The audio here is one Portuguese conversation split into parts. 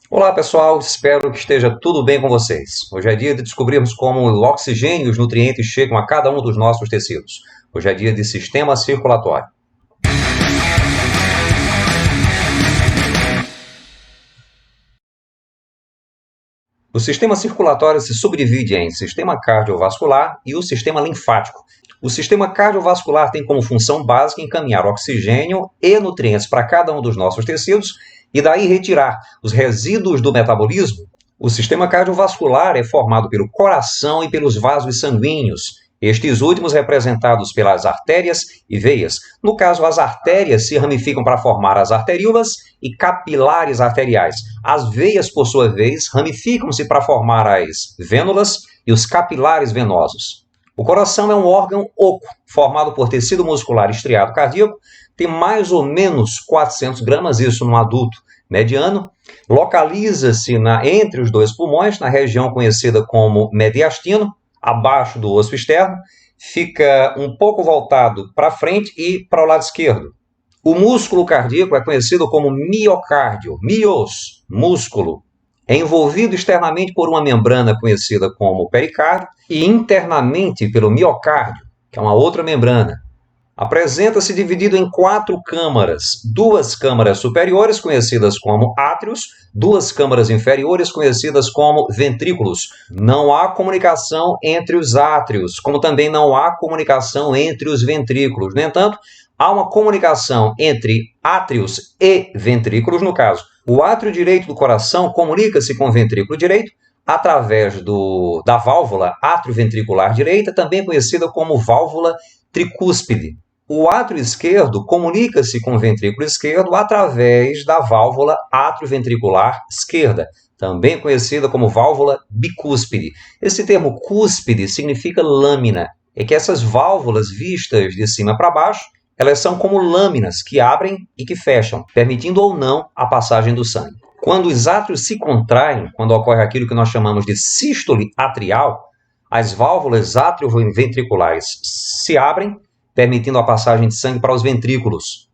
Olá pessoal, espero que esteja tudo bem com vocês. Hoje é dia de descobrirmos como o oxigênio e os nutrientes chegam a cada um dos nossos tecidos. Hoje é dia de sistema circulatório. O sistema circulatório se subdivide em sistema cardiovascular e o sistema linfático. O sistema cardiovascular tem como função básica encaminhar oxigênio e nutrientes para cada um dos nossos tecidos e daí retirar os resíduos do metabolismo. O sistema cardiovascular é formado pelo coração e pelos vasos sanguíneos, estes últimos representados pelas artérias e veias. No caso, as artérias se ramificam para formar as arteríolas e capilares arteriais. As veias, por sua vez, ramificam-se para formar as vênulas e os capilares venosos. O coração é um órgão oco, formado por tecido muscular estriado cardíaco, tem mais ou menos 400 gramas, isso no adulto mediano, localiza-se entre os dois pulmões, na região conhecida como mediastino, abaixo do osso externo, fica um pouco voltado para frente e para o lado esquerdo. O músculo cardíaco é conhecido como miocárdio, mios, músculo. É envolvido externamente por uma membrana conhecida como pericárdio e internamente pelo miocárdio, que é uma outra membrana. Apresenta-se dividido em 4 câmaras, 2 câmaras superiores, conhecidas como átrios, 2 câmaras inferiores, conhecidas como ventrículos. Não há comunicação entre os átrios, como também não há comunicação entre os ventrículos. No entanto, há uma comunicação entre átrios e ventrículos, no caso. O átrio direito do coração comunica-se com o ventrículo direito através da válvula atrioventricular direita, também conhecida como válvula tricúspide. O átrio esquerdo comunica-se com o ventrículo esquerdo através da válvula atrioventricular esquerda, também conhecida como válvula bicúspide. Esse termo cúspide significa lâmina. É que essas válvulas vistas de cima para baixo, elas são como lâminas que abrem e que fecham, permitindo ou não a passagem do sangue. Quando os átrios se contraem, quando ocorre aquilo que nós chamamos de sístole atrial, as válvulas atrioventriculares se abrem, permitindo a passagem de sangue para os ventrículos.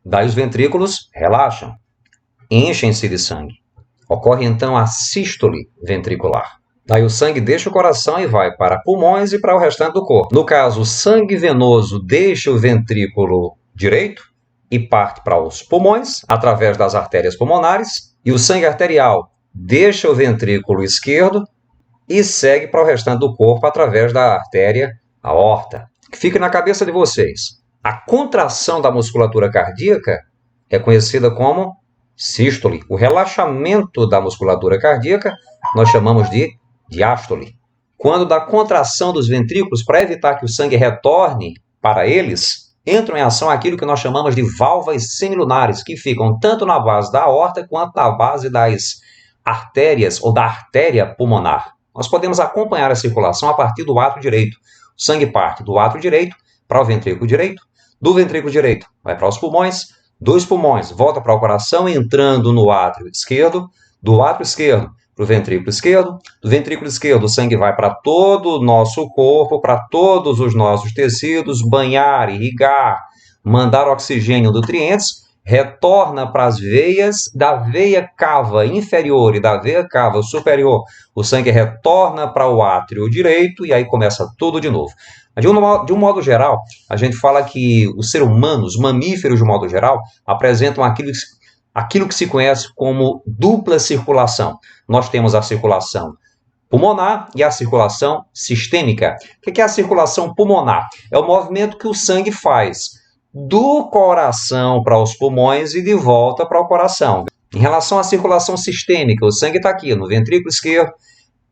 Daí os ventrículos relaxam, enchem-se de sangue. Ocorre então a sístole ventricular. Daí o sangue deixa o coração e vai para pulmões e para o restante do corpo. No caso, o sangue venoso deixa o ventrículo direito e parte para os pulmões, através das artérias pulmonares, e o sangue arterial deixa o ventrículo esquerdo e segue para o restante do corpo através da artéria aorta. Que fique na cabeça de vocês. A contração da musculatura cardíaca é conhecida como sístole. O relaxamento da musculatura cardíaca nós chamamos de diástole. Quando da contração dos ventrículos, para evitar que o sangue retorne para eles, entram em ação aquilo que nós chamamos de válvulas semilunares, que ficam tanto na base da aorta quanto na base das artérias ou da artéria pulmonar. Nós podemos acompanhar a circulação a partir do átrio direito. O sangue parte do átrio direito para o ventrículo direito, do ventrículo direito vai para os pulmões, dos pulmões volta para o coração, entrando no átrio esquerdo, do átrio esquerdo para o ventrículo esquerdo, do ventrículo esquerdo o sangue vai para todo o nosso corpo, para todos os nossos tecidos, banhar, irrigar, mandar oxigênio, nutrientes, retorna para as veias, da veia cava inferior e da veia cava superior, o sangue retorna para o átrio direito e aí começa tudo de novo. De um modo geral, a gente fala que os seres humanos, os mamíferos de um modo geral, apresentam aquilo que se conhece como dupla circulação. Nós temos a circulação pulmonar e a circulação sistêmica. O que é a circulação pulmonar? É o movimento que o sangue faz do coração para os pulmões e de volta para o coração. Em relação à circulação sistêmica, o sangue está aqui no ventrículo esquerdo,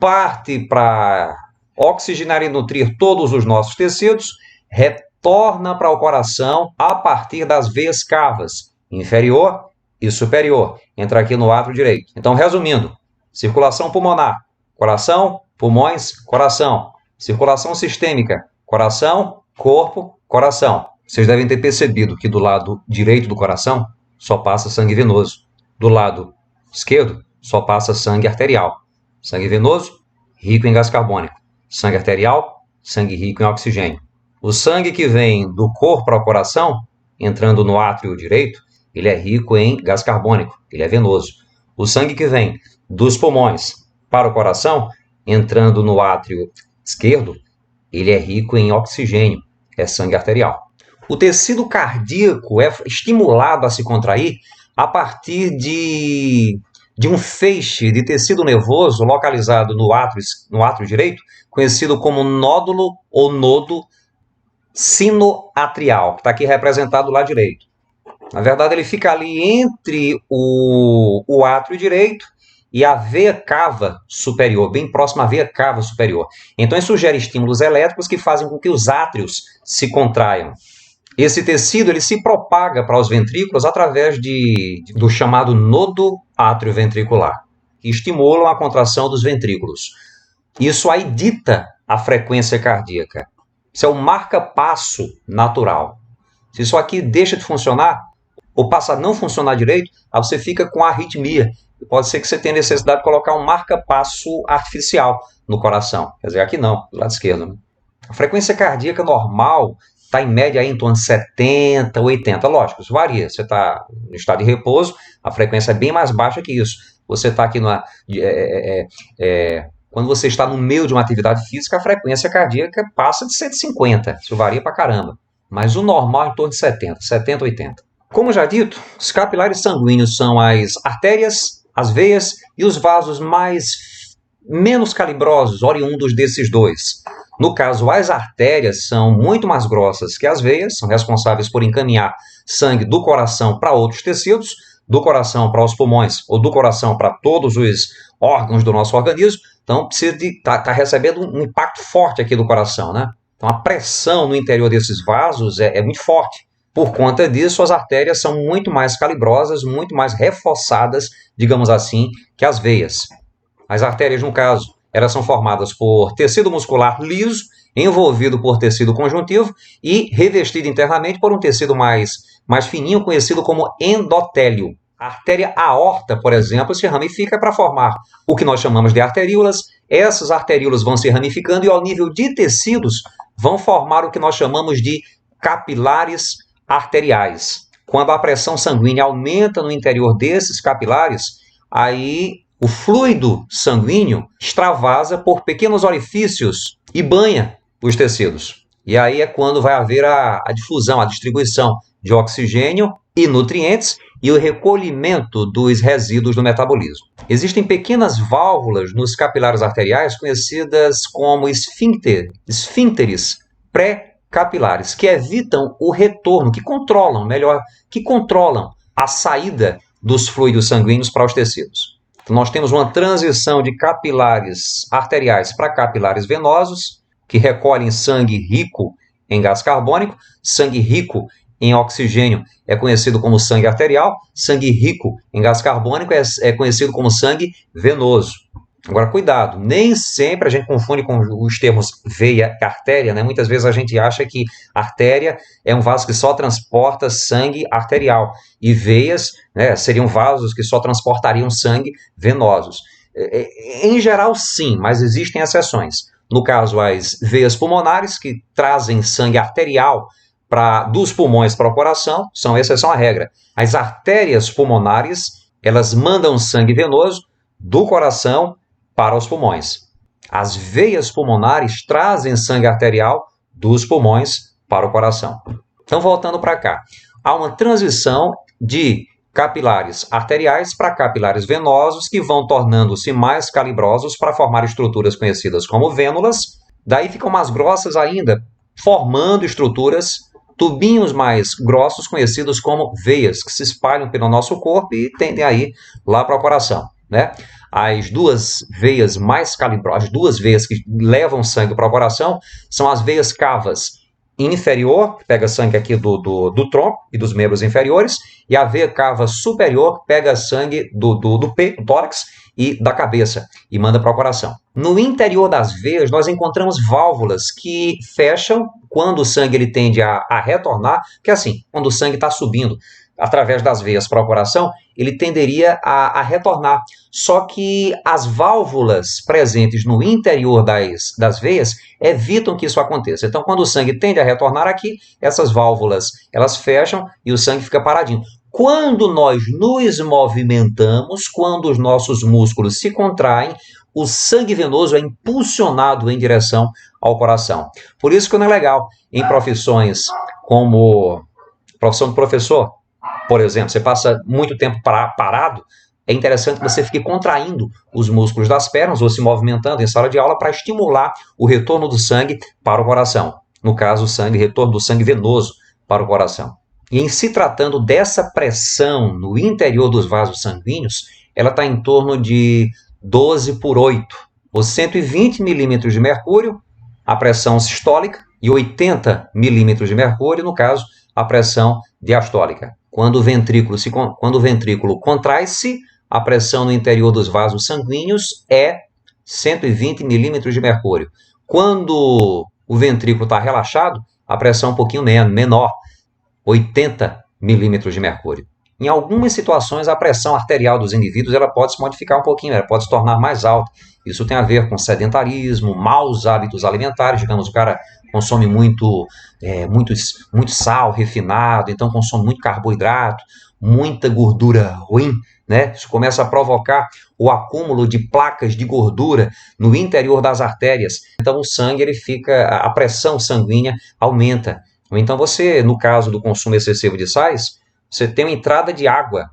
parte para oxigenar e nutrir todos os nossos tecidos, retorna para o coração a partir das veias cavas, inferior e superior. Entra aqui no átrio direito. Então, resumindo, circulação pulmonar, coração, pulmões, coração. Circulação sistêmica, coração, corpo, coração. Vocês devem ter percebido que do lado direito do coração só passa sangue venoso. Do lado esquerdo só passa sangue arterial. Sangue venoso, rico em gás carbônico. Sangue arterial, sangue rico em oxigênio. O sangue que vem do corpo para o coração, entrando no átrio direito, ele é rico em gás carbônico, ele é venoso. O sangue que vem dos pulmões para o coração, entrando no átrio esquerdo, ele é rico em oxigênio, é sangue arterial. O tecido cardíaco é estimulado a se contrair a partir de um feixe de tecido nervoso localizado no átrio direito, conhecido como nódulo ou nodo sinoatrial, que está aqui representado lá direito. Na verdade, ele fica ali entre o átrio direito e a veia cava superior, bem próxima à veia cava superior. Então, isso gera estímulos elétricos que fazem com que os átrios se contraiam. Esse tecido ele se propaga para os ventrículos através do chamado nodo atrioventricular, que estimulam a contração dos ventrículos. Isso aí dita a frequência cardíaca. Isso é o marca-passo natural. Se isso aqui deixa de funcionar, ou passa a não funcionar direito, aí você fica com arritmia. Pode ser que você tenha necessidade de colocar um marca-passo artificial no coração. Quer dizer, aqui não, do lado esquerdo. Né? A frequência cardíaca normal está em média aí em torno de 70, 80. Lógico, isso varia. Você está no estado de repouso, a frequência é bem mais baixa que isso. Você está aqui quando você está no meio de uma atividade física, a frequência cardíaca passa de 150. Isso varia pra caramba. Mas o normal é em torno de 70, 80. Como já dito, os capilares sanguíneos são as artérias, as veias e os vasos menos calibrosos, oriundos desses dois. No caso, as artérias são muito mais grossas que as veias, são responsáveis por encaminhar sangue do coração para outros tecidos, do coração para os pulmões ou do coração para todos os órgãos do nosso organismo. Então, precisa de estar recebendo um impacto forte aqui do coração, né? Então, a pressão no interior desses vasos é muito forte. Por conta disso, as artérias são muito mais calibrosas, muito mais reforçadas, digamos assim, que as veias. As artérias, no caso, elas são formadas por tecido muscular liso, envolvido por tecido conjuntivo e revestido internamente por um tecido mais fininho, conhecido como endotélio. A artéria aorta, por exemplo, se ramifica para formar o que nós chamamos de arteríolas. Essas arteríolas vão se ramificando e, ao nível de tecidos, vão formar o que nós chamamos de capilares arteriais. Quando a pressão sanguínea aumenta no interior desses capilares, aí o fluido sanguíneo extravasa por pequenos orifícios e banha os tecidos. E aí é quando vai haver a difusão, a distribuição de oxigênio e nutrientes e o recolhimento dos resíduos do metabolismo. Existem pequenas válvulas nos capilares arteriais conhecidas como esfíncteres pré-capilares, que evitam o retorno, que controlam a saída dos fluidos sanguíneos para os tecidos. Então, nós temos uma transição de capilares arteriais para capilares venosos, que recolhem sangue rico em gás carbônico, sangue rico em oxigênio é conhecido como sangue arterial, sangue rico em gás carbônico é conhecido como sangue venoso. Agora, cuidado, nem sempre a gente confunde com os termos veia e artéria, né? Muitas vezes a gente acha que artéria é um vaso que só transporta sangue arterial e veias, né, seriam vasos que só transportariam sangue venosos. Em geral, sim, mas existem exceções. No caso, as veias pulmonares, que trazem sangue arterial dos pulmões para o coração, são exceção à regra. As artérias pulmonares, elas mandam sangue venoso do coração para os pulmões. As veias pulmonares trazem sangue arterial dos pulmões para o coração. Então, voltando para cá, há uma transição de capilares arteriais para capilares venosos que vão tornando-se mais calibrosos para formar estruturas conhecidas como vênulas. Daí ficam mais grossas ainda, formando estruturas, tubinhos mais grossos conhecidos como veias, que se espalham pelo nosso corpo e tendem a ir lá para o coração, né? As duas veias mais calibrosas, as duas veias que levam sangue para o coração são as veias cavas inferior, que pega sangue aqui do tronco e dos membros inferiores, e a veia cava superior, que pega sangue do peito, do tórax e da cabeça e manda para o coração. No interior das veias, nós encontramos válvulas que fecham quando o sangue ele tende a retornar, que é assim, quando o sangue está subindo através das veias para o coração, ele tenderia a retornar. Só que as válvulas presentes no interior das veias evitam que isso aconteça. Então, quando o sangue tende a retornar aqui, essas válvulas elas fecham e o sangue fica paradinho. quando nós nos movimentamos, quando os nossos músculos se contraem, o sangue venoso é impulsionado em direção ao coração. Por isso que não é legal em profissões como profissão de professor, por exemplo, você passa muito tempo parado, é interessante que você fique contraindo os músculos das pernas ou se movimentando em sala de aula para estimular o retorno do sangue para o coração. No caso, retorno do sangue venoso para o coração. E em se tratando dessa pressão no interior dos vasos sanguíneos, ela está em torno de 12/8, ou 120 milímetros de mercúrio, a pressão sistólica, e 80 milímetros de mercúrio, no caso, a pressão diastólica. Quando o ventrículo contrai-se, a pressão no interior dos vasos sanguíneos é 120 milímetros de mercúrio. Quando o ventrículo está relaxado, a pressão é um pouquinho menor, 80 milímetros de mercúrio. Em algumas situações, a pressão arterial dos indivíduos ela pode se modificar um pouquinho, ela pode se tornar mais alta. Isso tem a ver com sedentarismo, maus hábitos alimentares. Digamos, o cara consome muito sal refinado, então consome muito carboidrato, muita gordura ruim, né? Isso começa a provocar o acúmulo de placas de gordura no interior das artérias. Então, o sangue, a pressão sanguínea aumenta. Ou então você, no caso do consumo excessivo de sais, você tem uma entrada de água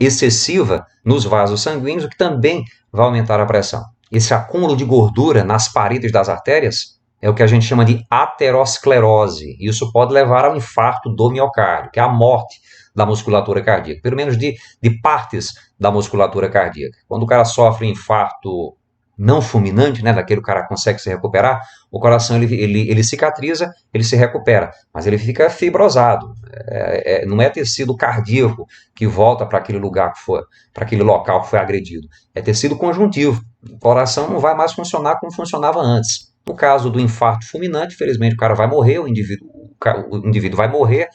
excessiva nos vasos sanguíneos, o que também vai aumentar a pressão. Esse acúmulo de gordura nas paredes das artérias é o que a gente chama de aterosclerose. Isso pode levar ao infarto do miocárdio, que é a morte da musculatura cardíaca, pelo menos de partes da musculatura cardíaca. Quando o cara sofre um infarto não fulminante, né, daquele o cara consegue se recuperar, o coração ele cicatriza, ele se recupera, mas ele fica fibrosado. Não é tecido cardíaco que volta para aquele lugar para aquele local que foi agredido. É tecido conjuntivo. O coração não vai mais funcionar como funcionava antes. No caso do infarto fulminante, infelizmente o cara vai morrer, o indivíduo vai morrer,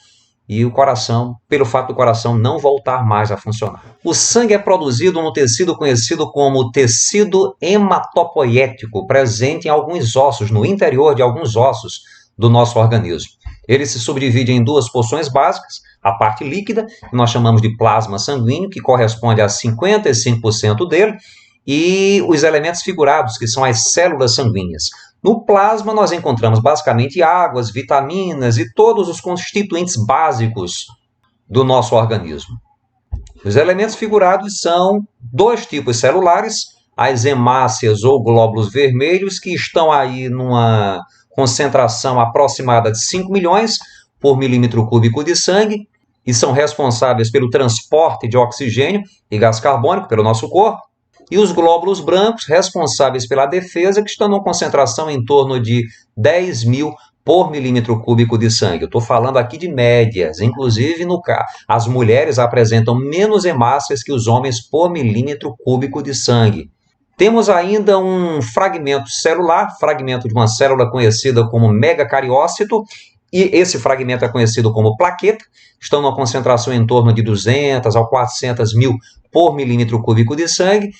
e o coração, pelo fato do coração não voltar mais a funcionar. O sangue é produzido no tecido conhecido como tecido hematopoético, presente em alguns ossos, no interior de alguns ossos do nosso organismo. Ele se subdivide em duas porções básicas, a parte líquida, que nós chamamos de plasma sanguíneo, que corresponde a 55% dele, e os elementos figurados, que são as células sanguíneas. No plasma, nós encontramos basicamente águas, vitaminas e todos os constituintes básicos do nosso organismo. Os elementos figurados são dois tipos celulares, as hemácias ou glóbulos vermelhos, que estão aí numa concentração aproximada de 5 milhões por milímetro cúbico de sangue e são responsáveis pelo transporte de oxigênio e gás carbônico pelo nosso corpo. E os glóbulos brancos, responsáveis pela defesa, que estão numa concentração em torno de 10 mil por milímetro cúbico de sangue. Eu estou falando aqui de médias, inclusive as mulheres apresentam menos hemácias que os homens por milímetro cúbico de sangue. Temos ainda um fragmento celular, fragmento de uma célula conhecida como megacariócito, e esse fragmento é conhecido como plaqueta, estão numa concentração em torno de 200 a 400 mil por milímetro cúbico de sangue,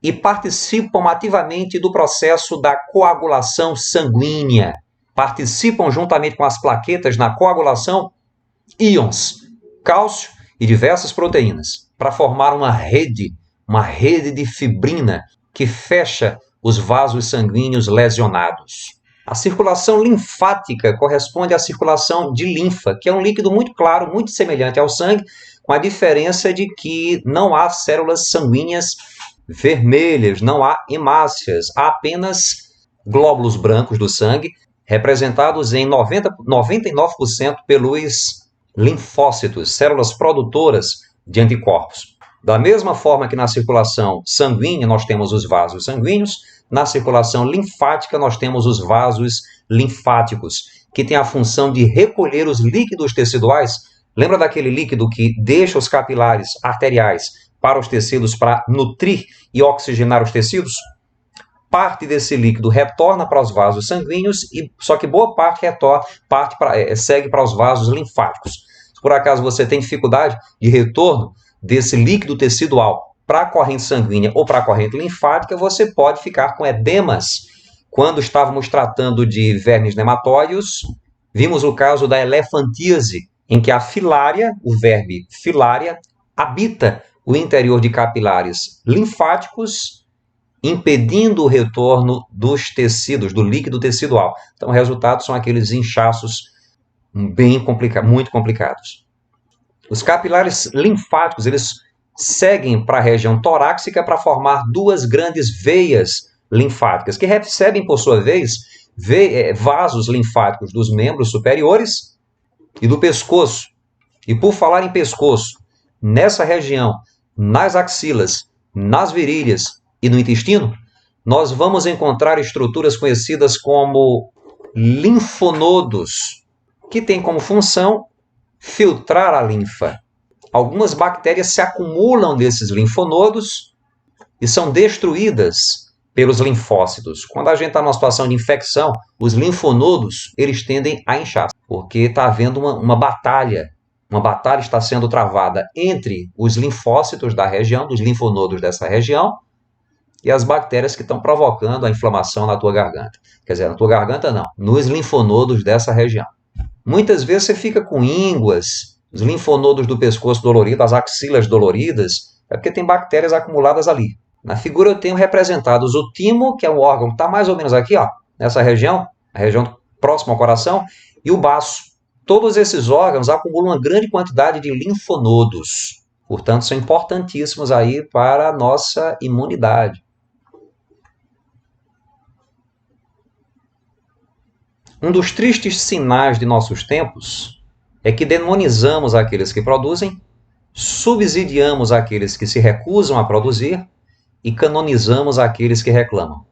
e participam ativamente do processo da coagulação sanguínea. Participam juntamente com as plaquetas na coagulação íons, cálcio e diversas proteínas, para formar uma rede de fibrina que fecha os vasos sanguíneos lesionados. A circulação linfática corresponde à circulação de linfa, que é um líquido muito claro, muito semelhante ao sangue, com a diferença de que não há células sanguíneas vermelhas, não há hemácias, há apenas glóbulos brancos do sangue, representados em 99% pelos linfócitos, células produtoras de anticorpos. Da mesma forma que na circulação sanguínea nós temos os vasos sanguíneos, na circulação linfática nós temos os vasos linfáticos, que têm a função de recolher os líquidos teciduais. Lembra daquele líquido que deixa os capilares arteriais para os tecidos para nutrir e oxigenar os tecidos? Parte desse líquido retorna para os vasos sanguíneos, só que boa parte segue para os vasos linfáticos. Se por acaso você tem dificuldade de retorno desse líquido tecidual para a corrente sanguínea ou para a corrente linfática, você pode ficar com edemas. Quando estávamos tratando de vermes nematóides, vimos o caso da elefantíase em que a filária, o verbo filária, habita o interior de capilares linfáticos, impedindo o retorno dos tecidos, do líquido tecidual. Então, o resultado são aqueles inchaços muito complicados. Os capilares linfáticos, eles seguem para a região torácica para formar duas grandes veias linfáticas, que recebem, por sua vez, vasos linfáticos dos membros superiores e do pescoço. E por falar em pescoço, nessa região, nas axilas, nas virilhas e no intestino, nós vamos encontrar estruturas conhecidas como linfonodos, que têm como função filtrar a linfa. Algumas bactérias se acumulam nesses linfonodos e são destruídas pelos linfócitos. Quando a gente está numa situação de infecção, os linfonodos eles tendem a inchar, porque está havendo uma batalha. Uma batalha está sendo travada entre os linfócitos da região, dos linfonodos dessa região, e as bactérias que estão provocando a inflamação na tua garganta. Quer dizer, na tua garganta não, nos linfonodos dessa região. Muitas vezes você fica com ínguas, os linfonodos do pescoço dolorido, as axilas doloridas, é porque tem bactérias acumuladas ali. Na figura eu tenho representados o timo, que é um órgão que está mais ou menos aqui, ó, nessa região, a região próxima ao coração, e o baço. Todos esses órgãos acumulam uma grande quantidade de linfonodos, portanto são importantíssimos aí para a nossa imunidade. Um dos tristes sinais de nossos tempos é que demonizamos aqueles que produzem, subsidiamos aqueles que se recusam a produzir e canonizamos aqueles que reclamam.